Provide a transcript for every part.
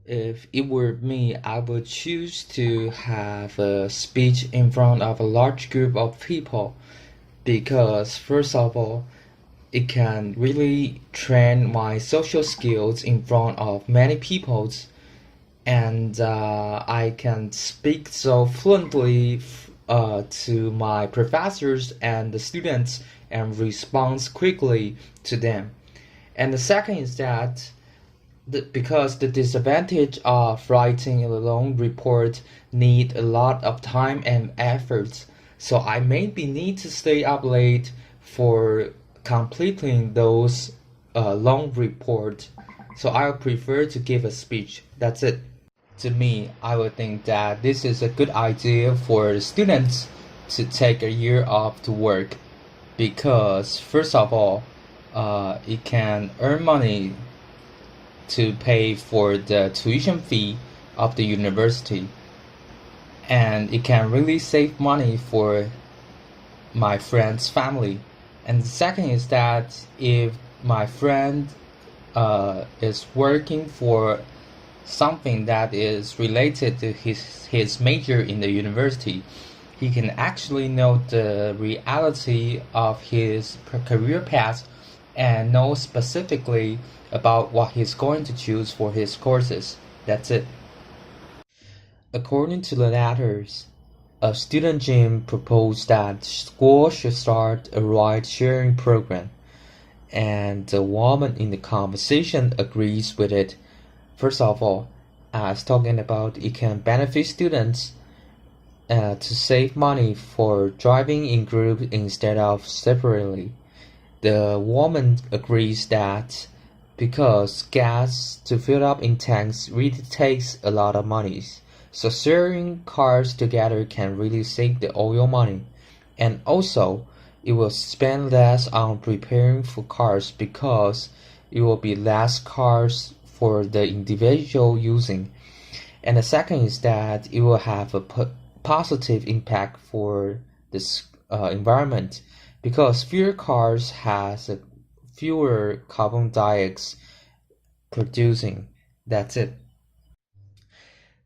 If it were me, I would choose to have a speech in front of a large group of people because, first of all, it can really train my social skills in front of many people, and I can speak so fluently to my professors and the students and respond quickly to them. And the second is that because the disadvantage of writing a long report need a lot of time and effort, so I maybe need to stay up late for completing those long report. So I would prefer to give a speech. That's it. To me, I would think that this is a good idea for students to take a year off to work because first of all, it can earn money to pay for the tuition fee of the university, and it can really save money for my friend's family. And the second is that if my friend is working for something that is related to his major in the university, he can actually know the reality of his career path and know specifically about what he's going to choose for his courses. That's it. According to the letters, a student Jim proposed that school should start a ride-sharing program, and the woman in the conversation agrees with it. First of all, as talking about it can benefit students to save money for driving in groups instead of separately. The woman agrees that because gas to fill up in tanks really takes a lot of money, so sharing cars together can really save the oil money. And also, it will spend less on preparing for cars because it will be less cars for the individual using. And the second is that it will have a positive impact for this environment because fewer cars has a fewer carbon dioxide producing. That's it.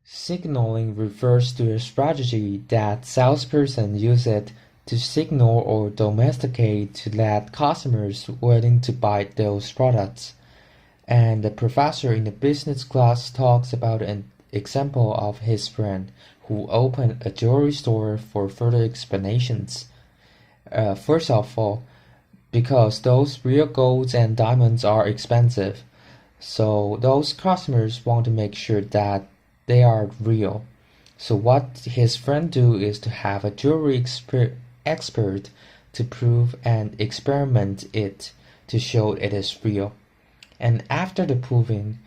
Signaling refers to a strategy that salesperson use it to signal or domesticate to let customers willing to buy those products. And the professor in the business class talks about an example of his friend who opened a jewelry store for further explanations. First of all, because those real golds and diamonds are expensive, so those customers want to make sure that they are real. So what his friend do is to have a jewelry expert to prove and experiment it to show it is real. And after the proving,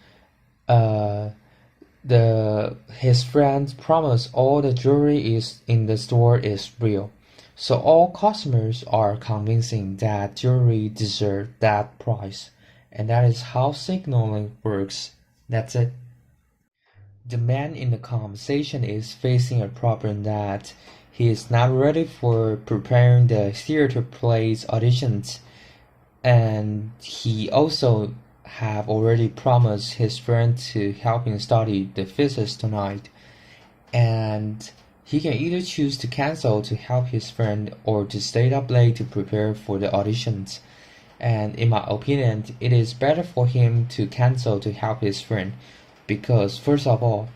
his friend promised all the jewelry is in the store is real. So all customers are convincing that jewelry deserves that price. And that is how signaling works. That's it. The man in the conversation is facing a problem that he is not ready for preparing the theater plays auditions, and he also have already promised his friend to help him study the physics tonight, and he can either choose to cancel to help his friend or to stay up late to prepare for the auditions. And in my opinion, it is better for him to cancel to help his friend because first of all,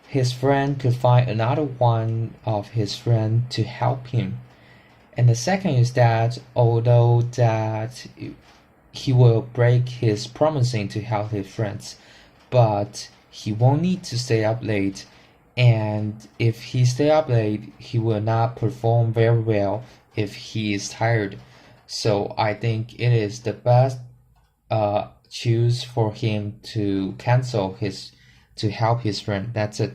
his friend could find another one of his friend to help him. And the second is that although that he will break his promising to help his friends, but he won't need to stay up late, and if he stay up late, he will not perform very well if he is tired. So I think it is the best choose for him to cancel to help his friend. That's it.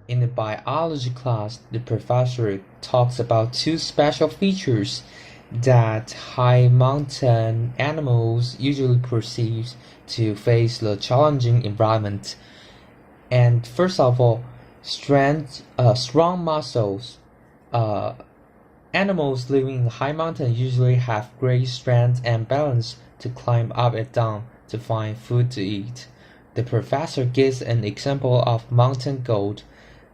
In the biology class, the professor talks about two special features that high mountain animals usually perceive to face the challenging environment. And first of all, strong muscles. Animals living in high mountains usually have great strength and balance to climb up and down to find food to eat. The professor gives an example of mountain goat.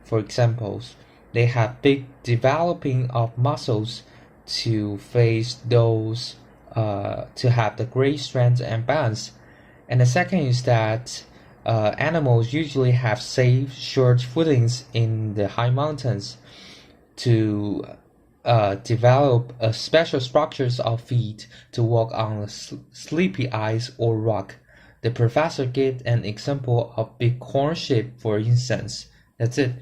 For examples, they have big developing of muscles to face those to have the great strength and balance. And the second is that animals usually have safe, short footings in the high mountains to develop special structures of feet to walk on sleepy ice or rock. The professor gave an example of bighorn sheep, for instance. That's it.